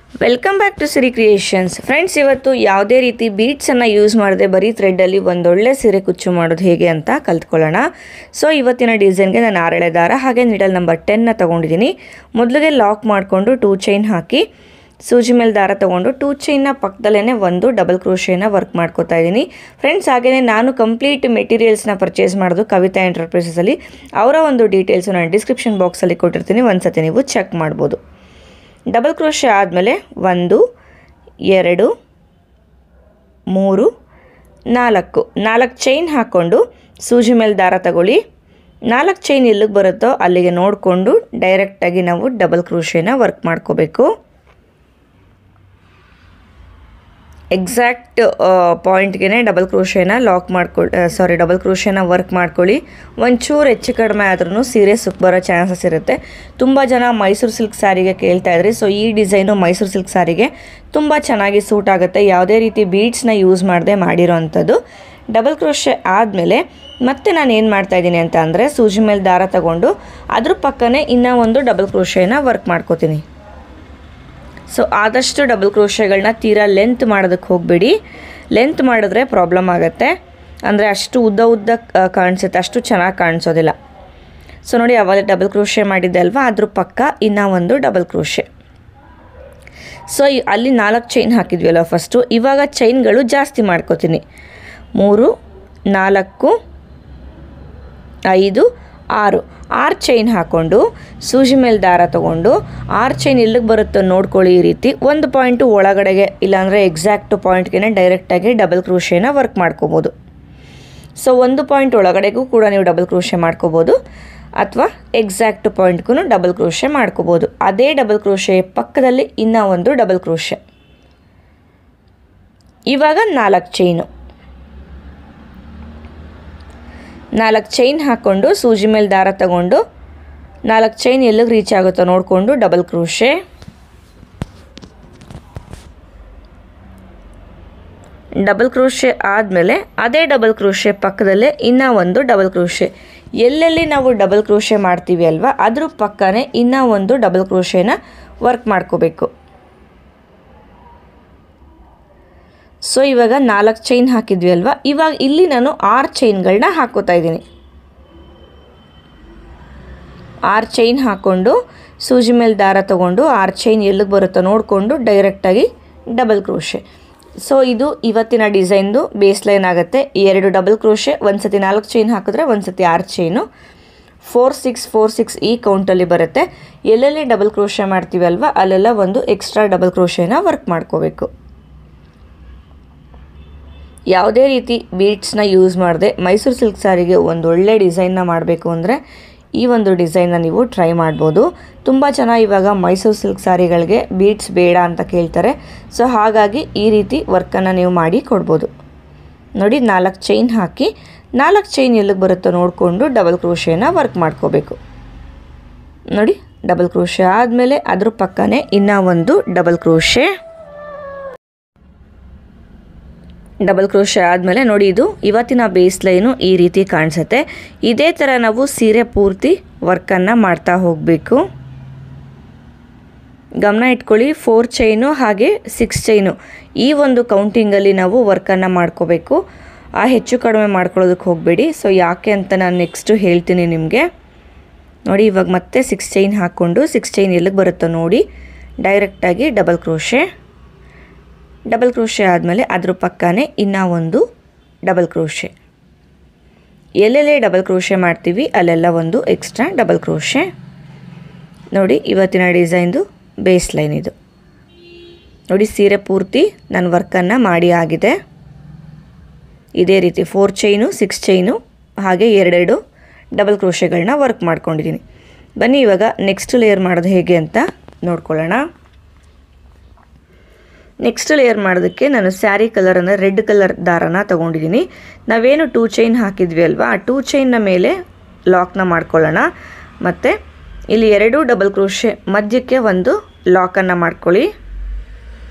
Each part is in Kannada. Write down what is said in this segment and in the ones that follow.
Welcome back to Siri creations. Friends, ಇವತ್ತು ಯಾವುದೇ ರೀತಿ ಬೀಡ್ಸನ್ನು ಯೂಸ್ ಮಾಡದೆ ಬರೀ ಥ್ರೆಡ್ಡಲ್ಲಿ ಒಂದೊಳ್ಳೆ ಸೀರೆ ಕುಚ್ಚು ಮಾಡೋದು ಹೇಗೆ ಅಂತ ಕಲ್ತ್ಕೊಳ್ಳೋಣ. ಸೊ ಇವತ್ತಿನ ಡಿಸೈನ್ಗೆ ನಾನು 6 ಎಳೆ ದಾರ ಹಾಗೆ ನೀಡಲ್ ನಂಬರ್ 10ನ ತೊಗೊಂಡಿದ್ದೀನಿ. ಮೊದಲಿಗೆ ಲಾಕ್ ಮಾಡಿಕೊಂಡು 2 ಚೈನ್ ಹಾಕಿ ಸೂಜಿ ಮೇಲೆ ದಾರ ತೊಗೊಂಡು 2 ಚೈನ್ನ ಪಕ್ಕದಲ್ಲೇ ಒಂದು ಡಬಲ್ ಕ್ರೋಶೇನ ವರ್ಕ್ ಮಾಡ್ಕೋತಾ ಇದ್ದೀನಿ. ಫ್ರೆಂಡ್ಸ್, ಹಾಗೆಯೇ ನಾನು ಕಂಪ್ಲೀಟ್ ಮೆಟೀರಿಯಲ್ಸ್ನ ಪರ್ಚೇಸ್ ಮಾಡೋದು ಕವಿತಾ ಎಂಟರ್ಪ್ರೈಸಸಲ್ಲಿ. ಅವರ ಒಂದು ಡೀಟೇಲ್ಸು ನಾನು ಡಿಸ್ಕ್ರಿಪ್ಷನ್ ಬಾಕ್ಸಲ್ಲಿ ಕೊಟ್ಟಿರ್ತೀನಿ, ಒಂದ್ಸತಿ ನೀವು ಚೆಕ್ ಮಾಡ್ಬೋದು. ಡಬಲ್ ಕ್ರೋಶೆ ಆದಮೇಲೆ 1 2 3 4 ಚೈನ್ ಹಾಕ್ಕೊಂಡು ಸೂಜಿ ಮೇಲೆ ದಾರ ತಗೊಳ್ಳಿ. 4 ಚೈನ್ ಎಲ್ಲಿಗೆ ಬರುತ್ತೋ ಅಲ್ಲಿಗೆ ನೋಡಿಕೊಂಡು ಡೈರೆಕ್ಟಾಗಿ ನಾವು ಡಬಲ್ ಕ್ರೋಶೇನ ವರ್ಕ್ ಮಾಡ್ಕೋಬೇಕು. ಎಕ್ಸಾಕ್ಟ್ ಪಾಯಿಂಟ್ಗೆ ಡಬಲ್ ಕ್ರೋಶೇನ ಡಬಲ್ ಕ್ರೋಶೇನ ವರ್ಕ್ ಮಾಡ್ಕೊಳ್ಳಿ. ಒಂಚೂರು ಹೆಚ್ಚು ಕಡಿಮೆ ಆದ್ರೂ ಸೀರೆ ಸುಕ್ ಬರೋ ಚಾನ್ಸಸ್ ಇರುತ್ತೆ. ತುಂಬ ಜನ ಮೈಸೂರು ಸಿಲ್ಕ್ ಸ್ಯಾರಿಗೆ ಕೇಳ್ತಾ ಇದ್ರಿ. ಸೊ ಈ ಡಿಸೈನು ಮೈಸೂರು ಸಿಲ್ಕ್ ಸ್ಯಾರಿಗೆ ತುಂಬ ಚೆನ್ನಾಗಿ ಸೂಟ್ ಆಗುತ್ತೆ. ಯಾವುದೇ ರೀತಿ ಬೀಡ್ಸ್ನ ಯೂಸ್ ಮಾಡದೆ ಮಾಡಿರೋ ಅಂಥದ್ದು. ಡಬಲ್ ಕ್ರೋಶೆ ಆದಮೇಲೆ ಮತ್ತೆ ನಾನು ಏನು ಮಾಡ್ತಾಯಿದ್ದೀನಿ ಅಂತ ಅಂದರೆ ಸೂಜಿ ಮೇಲೆ ದಾರ ತಗೊಂಡು ಅದ್ರ ಪಕ್ಕನೇ ಇನ್ನೂ ಒಂದು ಡಬಲ್ ಕ್ರೋಶೇನ ವರ್ಕ್ ಮಾಡ್ಕೋತೀನಿ. ಸೊ ಆದಷ್ಟು ಡಬಲ್ ಕ್ರೋಶೆಗಳನ್ನ ತೀರಾ ಲೆಂತ್ ಮಾಡೋದಕ್ಕೆ ಹೋಗಬೇಡಿ. ಲೆಂತ್ ಮಾಡಿದ್ರೆ ಪ್ರಾಬ್ಲಮ್ ಆಗುತ್ತೆ, ಅಂದರೆ ಅಷ್ಟು ಉದ್ದ ಕಾಣಿಸುತ್ತೆ, ಅಷ್ಟು ಚೆನ್ನಾಗಿ ಕಾಣಿಸೋದಿಲ್ಲ. ಸೊ ನೋಡಿ, ಅವಾಗ ಡಬಲ್ ಕ್ರೋಶೆ ಮಾಡಿದ್ದೆ ಅಲ್ವಾ, ಅದ್ರ ಪಕ್ಕ ಇನ್ನೂ ಒಂದು ಡಬಲ್ ಕ್ರೋಶೆ. ಸೊ ಅಲ್ಲಿ 4 ಚೈನ್ ಹಾಕಿದ್ವಲ್ಲ ಫಸ್ಟು, ಇವಾಗ ಚೈನ್ಗಳು ಜಾಸ್ತಿ ಮಾಡ್ಕೋತೀನಿ. 3 4 5 6 ಚೈನ್ ಹಾಕ್ಕೊಂಡು ಸೂಜಿ ಮೇಲೆ ದಾರ ತೊಗೊಂಡು 6 ಚೈನ್ ಎಲ್ಲಿಗೆ ಬರುತ್ತೋ ನೋಡ್ಕೊಳ್ಳಿ. ಈ ರೀತಿ ಒಂದು ಪಾಯಿಂಟು ಒಳಗಡೆಗೆ, ಇಲ್ಲಾಂದರೆ ಎಕ್ಸಾಕ್ಟ್ ಪಾಯಿಂಟ್ಗೆ ಡೈರೆಕ್ಟಾಗಿ ಡಬಲ್ ಕ್ರೋಶೇನ ವರ್ಕ್ ಮಾಡ್ಕೋಬೋದು. ಸೊ ಒಂದು ಪಾಯಿಂಟ್ ಒಳಗಡೆಗೂ ಕೂಡ ನೀವು ಡಬಲ್ ಕ್ರೋಶೆ ಮಾಡ್ಕೋಬೋದು, ಅಥವಾ ಎಕ್ಸಾಕ್ಟ್ ಪಾಯಿಂಟ್ಗೂ ಡಬಲ್ ಕ್ರೋಶೆ ಮಾಡ್ಕೋಬೋದು. ಅದೇ ಡಬಲ್ ಕ್ರೋಶೆ ಪಕ್ಕದಲ್ಲಿ ಇನ್ನೂ ಒಂದು ಡಬಲ್ ಕ್ರೋಶೆ. ಇವಾಗ 4 ಚೈನು, 4 ಚೈನ್ ಹಾಕ್ಕೊಂಡು ಸೂಜಿ ಮೇಲೆ ದಾರ ತಗೊಂಡು 4 ಚೈನ್ ಎಲ್ಲಿಗೆ ರೀಚ್ ಆಗುತ್ತೋ ನೋಡಿಕೊಂಡು ಡಬಲ್ ಕ್ರೋಶೆ. ಡಬಲ್ ಕ್ರೋಶೆ ಆದಮೇಲೆ ಅದೇ ಡಬಲ್ ಕ್ರೋಶೆ ಪಕ್ಕದಲ್ಲೇ ಇನ್ನೂ ಒಂದು ಡಬಲ್ ಕ್ರೋಶೆ. ಎಲ್ಲೆಲ್ಲಿ ನಾವು ಡಬಲ್ ಕ್ರೋಶೆ ಮಾಡ್ತೀವಿ ಅಲ್ವಾ, ಅದ್ರ ಪಕ್ಕನೇ ಇನ್ನೂ ಒಂದು ಡಬಲ್ ಕ್ರೋಶೆನ ವರ್ಕ್ ಮಾಡ್ಕೋಬೇಕು. ಸೊ ಇವಾಗ 4 ಚೈನ್ ಹಾಕಿದ್ವಿ ಅಲ್ವಾ, ಇವಾಗ ಇಲ್ಲಿ ನಾನು 6 ಚೈನ್ಗಳನ್ನ ಹಾಕೋತಾ ಇದ್ದೀನಿ. 6 ಚೈನ್ ಹಾಕ್ಕೊಂಡು ಸೂಜಿ ಮೇಲೆ ದಾರ ತೊಗೊಂಡು 6 ಚೈನ್ ಎಲ್ಲಿಗೆ ಬರುತ್ತೋ ನೋಡಿಕೊಂಡು ಡೈರೆಕ್ಟಾಗಿ ಡಬಲ್ ಕ್ರೋಶೆ. ಸೊ ಇದು ಇವತ್ತಿನ ಡಿಸೈನ್ದು ಬೇಸ್ ಲೈನ್ ಆಗುತ್ತೆ. 2 ಡಬಲ್ ಕ್ರೋಶೆ, ಒಂದು ಸತಿ 4 ಚೈನ್ ಹಾಕಿದ್ರೆ ಒಂದು ಸತಿ 6 ಚೈನು, 4 6 4 6 ಈ ಕೌಂಟಲ್ಲಿ ಬರುತ್ತೆ. ಎಲ್ಲೆಲ್ಲಿ ಡಬಲ್ ಕ್ರೋಶೆ ಮಾಡ್ತೀವಿ ಅಲ್ವಾ, ಅಲ್ಲೆಲ್ಲ ಒಂದು ಎಕ್ಸ್ಟ್ರಾ ಡಬಲ್ ಕ್ರೋಶೆನ ವರ್ಕ್ ಮಾಡ್ಕೋಬೇಕು. ಯಾವುದೇ ರೀತಿ ಬೀಡ್ಸ್ನ ಯೂಸ್ ಮಾಡದೆ ಮೈಸೂರು ಸಿಲ್ಕ್ ಸ್ಯಾರಿಗೆ ಒಂದು ಒಳ್ಳೆ ಡಿಸೈನ್ನ ಮಾಡಬೇಕು ಅಂದರೆ ಈ ಒಂದು ಡಿಸೈನ್ನ ನೀವು ಟ್ರೈ ಮಾಡ್ಬೋದು. ತುಂಬ ಜನ ಇವಾಗ ಮೈಸೂರು ಸಿಲ್ಕ್ ಸ್ಯಾರಿಗಳಿಗೆ ಬೀಡ್ಸ್ ಬೇಡ ಅಂತ ಕೇಳ್ತಾರೆ. ಸೊ ಹಾಗಾಗಿ ಈ ರೀತಿ ವರ್ಕನ್ನು ನೀವು ಮಾಡಿ ಕೊಡ್ಬೋದು. ನೋಡಿ, 4 ಚೈನ್ ಹಾಕಿ 4 ಚೈನ್ ಎಲ್ಲಿಗೆ ಬರುತ್ತೋ ನೋಡಿಕೊಂಡು ಡಬಲ್ ಕ್ರೋಶೇನ ವರ್ಕ್ ಮಾಡ್ಕೋಬೇಕು. ನೋಡಿ, ಡಬಲ್ ಕ್ರೋಶೆ ಆದಮೇಲೆ ಅದ್ರ ಪಕ್ಕನೇ ಇನ್ನೂ ಒಂದು ಡಬಲ್ ಕ್ರೋಶೆ. ಡಬಲ್ ಕ್ರೋಶೆ ಆದಮೇಲೆ ನೋಡಿ, ಇದು ಇವತ್ತಿನ ಬೇಸ್ ಲೈನು ಈ ರೀತಿ ಕಾಣಿಸುತ್ತೆ. ಇದೇ ಥರ ನಾವು ಸೀರೆ ಪೂರ್ತಿ ವರ್ಕನ್ನು ಮಾಡ್ತಾ ಹೋಗಬೇಕು. ಗಮನ ಇಟ್ಕೊಳ್ಳಿ, 4 ಚೈನು ಹಾಗೆ 6 ಚೈನು ಈ ಒಂದು ಕೌಂಟಿಂಗಲ್ಲಿ ನಾವು ವರ್ಕನ್ನು ಮಾಡ್ಕೋಬೇಕು. ಹೆಚ್ಚು ಕಡಿಮೆ ಮಾಡ್ಕೊಳ್ಳೋದಕ್ಕೆ ಹೋಗಬೇಡಿ. ಸೊ ಯಾಕೆ ಅಂತ ನಾನು ನೆಕ್ಸ್ಟು ಹೇಳ್ತೀನಿ ನಿಮಗೆ. ನೋಡಿ, ಇವಾಗ ಮತ್ತೆ 6 ಚೈನ್ ಹಾಕ್ಕೊಂಡು 6 ಚೈನ್ ಎಲ್ಲಿಗೆ ಬರುತ್ತೋ ನೋಡಿ ಡೈರೆಕ್ಟಾಗಿ ಡಬಲ್ ಕ್ರೋಶೆ. ಡಬಲ್ ಕ್ರೋಶೆ ಆದಮೇಲೆ ಅದ್ರ ಪಕ್ಕನೇ ಇನ್ನೂ ಒಂದು ಡಬಲ್ ಕ್ರೋಶೆ. ಎಲ್ಲೆಲ್ಲೇ ಡಬಲ್ ಕ್ರೋಶೆ ಮಾಡ್ತೀವಿ ಅಲ್ಲೆಲ್ಲ ಒಂದು ಎಕ್ಸ್ಟ್ರಾ ಡಬಲ್ ಕ್ರೋಶೆ. ನೋಡಿ, ಇವತ್ತಿನ ಡಿಸೈನ್ದು ಬೇಸ್ ಲೈನ್ ಇದು. ನೋಡಿ, ಸೀರೆ ಪೂರ್ತಿ ನಾನು ವರ್ಕನ್ನು ಮಾಡಿ ಆಗಿದೆ. ಇದೇ ರೀತಿ 4 ಚೈನು 6 ಚೈನು ಹಾಗೆ 2 ಡಬಲ್ ಕ್ರೋಶೆಗಳನ್ನ ವರ್ಕ್ ಮಾಡ್ಕೊಂಡಿದ್ದೀನಿ. ಬನ್ನಿ ಇವಾಗ ನೆಕ್ಸ್ಟ್ ಲೇಯರ್ ಮಾಡೋದು ಹೇಗೆ ಅಂತ ನೋಡ್ಕೊಳ್ಳೋಣ. ನೆಕ್ಸ್ಟ್ ಲೇಯರ್ ಮಾಡೋದಕ್ಕೆ ನಾನು ಸ್ಯಾರಿ ಕಲರ್ ಅಂದರೆ ರೆಡ್ ಕಲರ್ ದಾರನ ತೊಗೊಂಡಿದ್ದೀನಿ. ನಾವೇನು 2 ಚೈನ್ ಹಾಕಿದ್ವಿ ಅಲ್ವಾ, ಆ 2 ಚೈನ್ನ ಮೇಲೆ ಲಾಕ್ನ ಮಾಡ್ಕೊಳ್ಳೋಣ. ಮತ್ತು ಇಲ್ಲಿ 2 ಡಬಲ್ ಕ್ರೋಶೆ ಮಧ್ಯಕ್ಕೆ ಒಂದು ಲಾಕನ್ನು ಮಾಡ್ಕೊಳ್ಳಿ.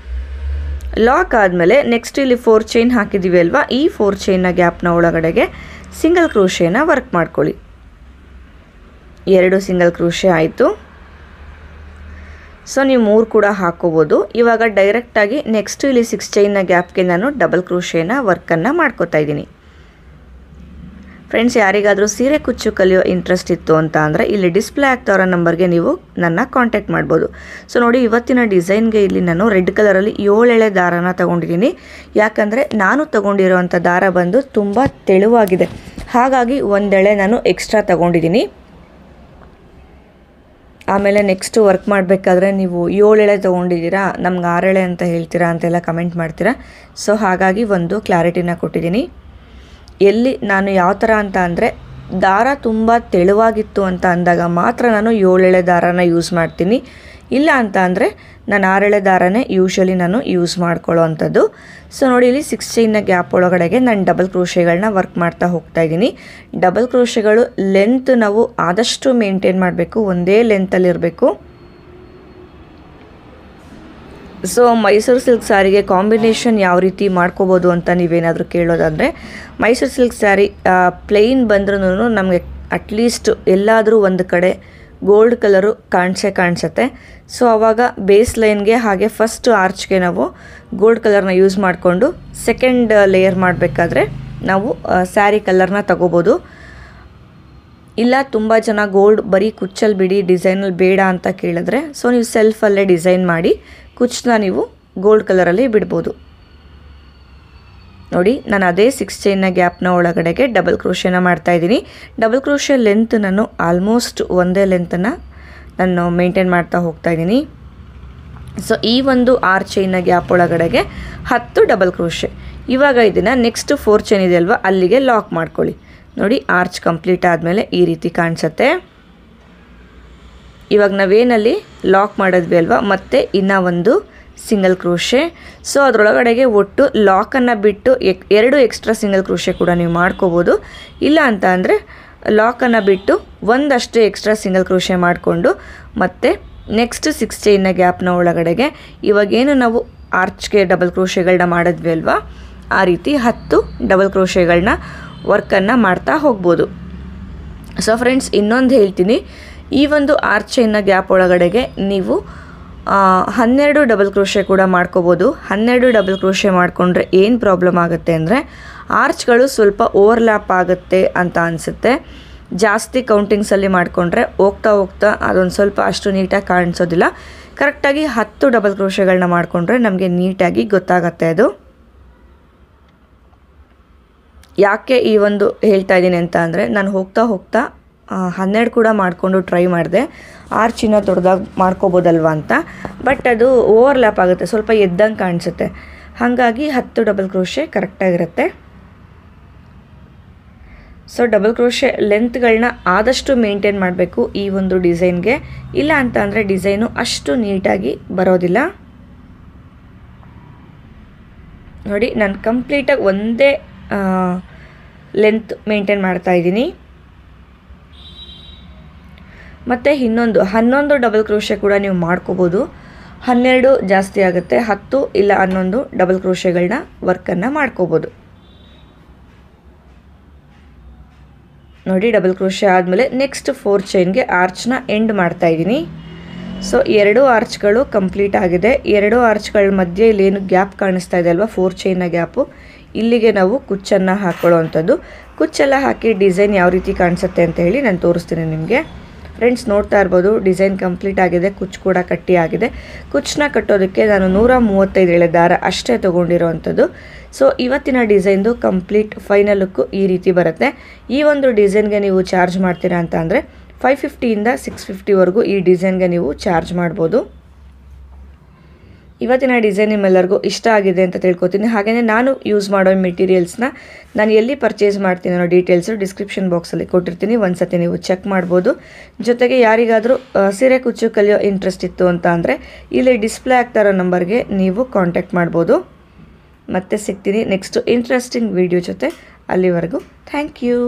ಲಾಕ್ ಆದಮೇಲೆ ನೆಕ್ಸ್ಟ್ ಇಲ್ಲಿ 4 ಚೈನ್ ಹಾಕಿದ್ದೀವಿ ಅಲ್ವಾ, ಈ 4 ಚೈನ್ನ ಗ್ಯಾಪ್ನ ಒಳಗಡೆಗೆ ಸಿಂಗಲ್ ಕ್ರೋಶೆನ ವರ್ಕ್ ಮಾಡ್ಕೊಳ್ಳಿ. 2 ಸಿಂಗಲ್ ಕ್ರೋಶೆ ಆಯಿತು. ಸೊ ನೀವು 3 ಕೂಡ ಹಾಕೋಬೋದು. ಇವಾಗ ಡೈರೆಕ್ಟಾಗಿ ನೆಕ್ಸ್ಟ್ ಇಲ್ಲಿ 6 ಚೈನ್ನ ಗ್ಯಾಪ್ಗೆ ನಾನು ಡಬಲ್ ಕ್ರೋಶೇನ ವರ್ಕನ್ನು ಮಾಡ್ಕೋತಾ ಇದ್ದೀನಿ. ಫ್ರೆಂಡ್ಸ್, ಯಾರಿಗಾದರೂ ಸೀರೆ ಕುಚ್ಚು ಕಲಿಯೋ ಇಂಟ್ರೆಸ್ಟ್ ಇತ್ತು ಅಂತ ಅಂದರೆ ಇಲ್ಲಿ ಡಿಸ್ಪ್ಲೇ ಆಗ್ತಾ ಇರೋ ನಂಬರ್ಗೆ ನೀವು ನನ್ನ ಕಾಂಟ್ಯಾಕ್ಟ್ ಮಾಡ್ಬೋದು. ಸೊ ನೋಡಿ, ಇವತ್ತಿನ ಡಿಸೈನ್ಗೆ ಇಲ್ಲಿ ನಾನು ರೆಡ್ ಕಲರಲ್ಲಿ 7 ಎಳೆ ದಾರನ ತೊಗೊಂಡಿದ್ದೀನಿ. ಯಾಕಂದರೆ ನಾನು ತೊಗೊಂಡಿರೋವಂಥ ದಾರ ಬಂದು ತುಂಬ ತೆಳುವಾಗಿದೆ, ಹಾಗಾಗಿ 1 ಎಳೆ ನಾನು ಎಕ್ಸ್ಟ್ರಾ ತೊಗೊಂಡಿದ್ದೀನಿ. ಆಮೇಲೆ ನೆಕ್ಸ್ಟು ವರ್ಕ್ ಮಾಡಬೇಕಾದ್ರೆ ನೀವು 7 ಎಳೆ ತೊಗೊಂಡಿದ್ದೀರಾ, ನಮ್ಗೆ 6 ಎಳೆ ಅಂತ ಹೇಳ್ತೀರಾ ಅಂತೆಲ್ಲ ಕಮೆಂಟ್ ಮಾಡ್ತೀರಾ. ಸೊ ಹಾಗಾಗಿ ಒಂದು ಕ್ಲಾರಿಟಿನ ಕೊಟ್ಟಿದ್ದೀನಿ. ಎಲ್ಲಿ ನಾನು ಯಾವ ಥರ ಅಂತ ಅಂದರೆ ದಾರ ತುಂಬ ತೆಳುವಾಗಿತ್ತು ಅಂತ ಅಂದಾಗ ಮಾತ್ರ ನಾನು 7 ಎಳೆ ದಾರನ ಯೂಸ್ ಮಾಡ್ತೀನಿ. ಇಲ್ಲ ಅಂತ ಅಂದರೆ ನಾನು 6 ಎಳೆ ದಾರನೇ ಯೂಶ್ವಲಿ ನಾನು ಯೂಸ್ ಮಾಡ್ಕೊಳ್ಳೋ ಅಂಥದ್ದು. ಸೊ ನೋಡಿ, ಇಲ್ಲಿ 6 ಚೈನ್ನ ಗ್ಯಾಪ್ ಒಳಗಡೆಗೆ ನಾನು ಡಬಲ್ ಕ್ರೋಶೆಗಳನ್ನ ವರ್ಕ್ ಮಾಡ್ತಾ ಹೋಗ್ತಾ ಇದ್ದೀನಿ. ಡಬಲ್ ಕ್ರೋಶೆಗಳು ಲೆಂತ್ ನಾವು ಆದಷ್ಟು ಮೇಂಟೈನ್ ಮಾಡಬೇಕು, ಒಂದೇ ಲೆಂತಲ್ಲಿರಬೇಕು. ಸೊ ಮೈಸೂರು ಸಿಲ್ಕ್ ಸ್ಯಾರಿಗೆ ಕಾಂಬಿನೇಷನ್ ಯಾವ ರೀತಿ ಮಾಡ್ಕೋಬೋದು ಅಂತ ನೀವೇನಾದರೂ ಕೇಳೋದಾದರೆ, ಮೈಸೂರು ಸಿಲ್ಕ್ ಸ್ಯಾರಿ ಪ್ಲೇನ್ ಬಂದ್ರೂ ನಮಗೆ ಅಟ್ಲೀಸ್ಟ್ ಎಲ್ಲಾದರೂ ಒಂದು ಕಡೆ ಗೋಲ್ಡ್ ಕಲರು ಕಾಣಿಸುತ್ತೆ. ಸೊ ಆವಾಗ ಬೇಸ್ ಲೈನ್ಗೆ ಹಾಗೆ ಫಸ್ಟ್ ಆರ್ಚ್ಗೆ ನಾವು ಗೋಲ್ಡ್ ಕಲರ್ನ ಯೂಸ್ ಮಾಡಿಕೊಂಡು ಸೆಕೆಂಡ್ ಲೇಯರ್ ಮಾಡಬೇಕಾದ್ರೆ ನಾವು ಸ್ಯಾರಿ ಕಲರ್ನ ತಗೋಬೋದು. ಇಲ್ಲ ತುಂಬ ಜನ ಗೋಲ್ಡ್ ಬರೀ ಕುಚ್ಚಲ್ಲಿ ಬಿಡಿ, ಡಿಸೈನಲ್ಲಿ ಬೇಡ ಅಂತ ಕೇಳಿದ್ರೆ ಸೊ ನೀವು ಸೆಲ್ಫಲ್ಲೇ ಡಿಸೈನ್ ಮಾಡಿ ಕುಚ್ಚನ್ನ ನೀವು ಗೋಲ್ಡ್ ಕಲರಲ್ಲಿ ಬಿಡ್ಬೋದು. ನೋಡಿ, ನಾನು ಅದೇ 6 ಚೈನ್ನ ಗ್ಯಾಪ್ನ ಒಳಗಡೆಗೆ ಡಬಲ್ ಕ್ರೋಶೇನ ಮಾಡ್ತಾಯಿದ್ದೀನಿ. ಡಬಲ್ ಕ್ರೋಶೆ ಲೆಂತ್ ನಾನು ಆಲ್ಮೋಸ್ಟ್ ಒಂದೇ ಲೆಂತನ್ನು ನಾನು ಮೇಂಟೈನ್ ಮಾಡ್ತಾ ಹೋಗ್ತಾ ಇದ್ದೀನಿ. ಸೊ ಈ ಒಂದು 6 ಚೈನ್ನ ಗ್ಯಾಪ್ ಒಳಗಡೆಗೆ 10 ಡಬಲ್ ಕ್ರೋಶೆ. ಇವಾಗ ಇದನ್ನು ನೆಕ್ಸ್ಟ್ 4 ಚೈನ್ ಇದೆ ಅಲ್ವಾ, ಅಲ್ಲಿಗೆ ಲಾಕ್ ಮಾಡ್ಕೊಳ್ಳಿ. ನೋಡಿ, ಆರ್ಚ್ ಕಂಪ್ಲೀಟ್ ಆದಮೇಲೆ ಈ ರೀತಿ ಕಾಣಿಸುತ್ತೆ. ಇವಾಗ ನಾವೇನಲ್ಲಿ ಲಾಕ್ ಮಾಡಿದ್ವಿ ಅಲ್ವಾ, ಮತ್ತೆ ಇನ್ನೂ ಒಂದು ಸಿಂಗಲ್ ಕ್ರೋಶೆ. ಸೊ ಅದರೊಳಗಡೆಗೆ ಒಟ್ಟು ಲಾಕನ್ನು ಬಿಟ್ಟು 2 ಎಕ್ಸ್ಟ್ರಾ ಸಿಂಗಲ್ ಕ್ರೋಶೆ ಕೂಡ ನೀವು ಮಾಡ್ಕೋಬೋದು. ಇಲ್ಲ ಅಂತ ಅಂದರೆ ಲಾಕನ್ನು ಬಿಟ್ಟು ಒಂದಷ್ಟು ಎಕ್ಸ್ಟ್ರಾ ಸಿಂಗಲ್ ಕ್ರೋಶೆ ಮಾಡಿಕೊಂಡು ಮತ್ತೆ ನೆಕ್ಸ್ಟ್ 6 ಚೈನ್ನ ಗ್ಯಾಪ್ನ ಒಳಗಡೆಗೆ ಇವಾಗೇನು ನಾವು ಆರ್ಚ್ಗೆ ಡಬಲ್ ಕ್ರೋಶೆಗಳನ್ನ ಮಾಡಿದ್ವಿ ಅಲ್ವಾ, ಆ ರೀತಿ 10 ಡಬಲ್ ಕ್ರೋಶೆಗಳನ್ನ ವರ್ಕನ್ನು ಮಾಡ್ತಾ ಹೋಗ್ಬೋದು. ಸೊ ಫ್ರೆಂಡ್ಸ್, ಇನ್ನೊಂದು ಹೇಳ್ತೀನಿ, ಈ ಒಂದು ಆರ್ಚ್ ಚೈನ್ನ ಗ್ಯಾಪ್ ಒಳಗಡೆಗೆ ನೀವು 12 ಡಬಲ್ ಕ್ರೋಶೆ ಕೂಡ ಮಾಡ್ಕೋಬೋದು. 12 ಡಬಲ್ ಕ್ರೋಶೆ ಮಾಡಿಕೊಂಡ್ರೆ ಏನು ಪ್ರಾಬ್ಲಮ್ ಆಗುತ್ತೆ ಅಂದರೆ ಆರ್ಚ್ಗಳು ಸ್ವಲ್ಪ ಓವರ್ಲ್ಯಾಪ್ ಆಗುತ್ತೆ ಅಂತ ಅನಿಸುತ್ತೆ. ಜಾಸ್ತಿ ಕೌಂಟಿಂಗ್ಸಲ್ಲಿ ಮಾಡಿಕೊಂಡ್ರೆ ಹೋಗ್ತಾ ಅದೊಂದು ಸ್ವಲ್ಪ ಅಷ್ಟು ನೀಟಾಗಿ ಕಾಣಿಸೋದಿಲ್ಲ. ಕರೆಕ್ಟಾಗಿ 10 ಡಬಲ್ ಕ್ರೋಶೆಗಳನ್ನ ಮಾಡಿಕೊಂಡ್ರೆ ನಮಗೆ ನೀಟಾಗಿ ಗೊತ್ತಾಗತ್ತೆ. ಅದು ಯಾಕೆ ಈ ಒಂದು ಹೇಳ್ತಾ ಇದ್ದೀನಿ ಅಂತ ಅಂದರೆ, ನಾನು ಹೋಗ್ತಾ 12 ಕೂಡ ಮಾಡಿಕೊಂಡು ಟ್ರೈ ಮಾಡಿದೆ, ಆರ್ಚಿನ ದೊಡ್ಡದಾಗಿ ಮಾಡ್ಕೋಬೋದಲ್ವ ಅಂತ. ಬಟ್ ಅದು ಓವರ್ಲ್ಯಾಪ್ ಆಗುತ್ತೆ, ಸ್ವಲ್ಪ ಎದ್ದಂಗೆ ಕಾಣಿಸುತ್ತೆ. ಹಾಗಾಗಿ 10 ಡಬಲ್ ಕ್ರೋಶೆ ಕರೆಕ್ಟಾಗಿರುತ್ತೆ. ಸೊ ಡಬಲ್ ಕ್ರೋಶೆ ಲೆಂತ್ಗಳನ್ನ ಆದಷ್ಟು ಮೇಂಟೈನ್ ಮಾಡಬೇಕು ಈ ಒಂದು ಡಿಸೈನ್ಗೆ. ಇಲ್ಲ ಅಂತ ಅಂದರೆ ಡಿಸೈನು ಅಷ್ಟು ನೀಟಾಗಿ ಬರೋದಿಲ್ಲ. ನೋಡಿ, ನಾನು ಕಂಪ್ಲೀಟಾಗಿ ಒಂದೇ ಲೆಂತ್ ಮೇಂಟೈನ್ ಮಾಡ್ತಾ ಇದ್ದೀನಿ. ಮತ್ತು ಇನ್ನೊಂದು 11 ಡಬಲ್ ಕ್ರೋಶೆ ಕೂಡ ನೀವು ಮಾಡ್ಕೋಬೋದು. 12 ಜಾಸ್ತಿ ಆಗುತ್ತೆ, 10 ಇಲ್ಲ 11 ಡಬಲ್ ಕ್ರೋಶೆಗಳನ್ನ ವರ್ಕನ್ನು ಮಾಡ್ಕೋಬೋದು. ನೋಡಿ, ಡಬಲ್ ಕ್ರೋಶೆ ಆದಮೇಲೆ ನೆಕ್ಸ್ಟ್ 4 ಚೈನ್ಗೆ ಆರ್ಚ್ನ ಎಂಡ್ ಮಾಡ್ತಾ ಇದ್ದೀನಿ. ಸೊ 2 ಆರ್ಚ್ಗಳು ಕಂಪ್ಲೀಟ್ ಆಗಿದೆ. 2 ಆರ್ಚ್ಗಳ ಮಧ್ಯೆ ಇಲ್ಲೇನು ಗ್ಯಾಪ್ ಕಾಣಿಸ್ತಾ ಇದೆ ಅಲ್ವಾ, 4 ಚೈನ್ನ ಗ್ಯಾಪು, ಇಲ್ಲಿಗೆ ನಾವು ಕುಚ್ಚನ್ನು ಹಾಕೊಳ್ಳೋ ಅಂಥದ್ದು. ಕುಚ್ಚೆಲ್ಲ ಹಾಕಿ ಡಿಸೈನ್ ಯಾವ ರೀತಿ ಕಾಣಿಸುತ್ತೆ ಅಂತ ಹೇಳಿ ನಾನು ತೋರಿಸ್ತೀನಿ ನಿಮಗೆ. ಫ್ರೆಂಡ್ಸ್, ನೋಡ್ತಾ ಇರ್ಬೋದು ಡಿಸೈನ್ ಕಂಪ್ಲೀಟ್ ಆಗಿದೆ, ಕುಚ್ಚು ಕೂಡ ಕಟ್ಟಿ ಆಗಿದೆ. ಕುಚ್ಚನ್ನ ಕಟ್ಟೋದಕ್ಕೆ ನಾನು 135 ಎಳೆ ದಾರ ಅಷ್ಟೇ ತೊಗೊಂಡಿರೋವಂಥದ್ದು. ಸೊ ಇವತ್ತಿನ ಡಿಸೈನ್ದು ಕಂಪ್ಲೀಟ್ ಫೈನಲ್ ಲುಕ್ಕು ಈ ರೀತಿ ಬರುತ್ತೆ. ಈ ಒಂದು ಡಿಸೈನ್ಗೆ ನೀವು ಚಾರ್ಜ್ ಮಾಡ್ತೀರಾ ಅಂತ ಅಂದರೆ 550ಇಂದ 650ವರೆಗೂ ಈ ಡಿಸೈನ್ಗೆ ನೀವು ಚಾರ್ಜ್ ಮಾಡ್ಬೋದು. ಇವತ್ತಿನ ಡಿಸೈನ್ ನಿಮ್ಮೆಲ್ಲರಿಗೂ ಇಷ್ಟ ಆಗಿದೆ ಅಂತ ತಿಳ್ಕೊತೀನಿ. ಹಾಗೆಯೇ ನಾನು ಯೂಸ್ ಮಾಡೋ ಮೆಟೀರಿಯಲ್ಸ್ನ ನಾನು ಎಲ್ಲಿ ಪರ್ಚೇಸ್ ಮಾಡ್ತೀನಿ ಅನ್ನೋ ಡೀಟೇಲ್ಸು ಡಿಸ್ಕ್ರಿಪ್ಷನ್ ಬಾಕ್ಸಲ್ಲಿ ಕೊಟ್ಟಿರ್ತೀನಿ, ಒಂದ್ಸತಿ ನೀವು ಚೆಕ್ ಮಾಡ್ಬೋದು. ಜೊತೆಗೆ ಯಾರಿಗಾದರೂ ಸೀರೆ ಕುಚ್ಚು ಕಲಿಯೋ ಇಂಟ್ರೆಸ್ಟ್ ಇತ್ತು ಅಂತ ಅಂದರೆ ಇಲ್ಲಿ ಡಿಸ್ಪ್ಲೇ ಆಗ್ತಾ ಇರೋ ನಂಬರ್ಗೆ ನೀವು ಕಾಂಟ್ಯಾಕ್ಟ್ ಮಾಡ್ಬೋದು. ಮತ್ತೆ ಸಿಗ್ತೀನಿ ನೆಕ್ಸ್ಟ್ ಇಂಟ್ರೆಸ್ಟಿಂಗ್ ವಿಡಿಯೋ ಜೊತೆ. ಅಲ್ಲಿವರೆಗೂ ಥ್ಯಾಂಕ್ ಯು.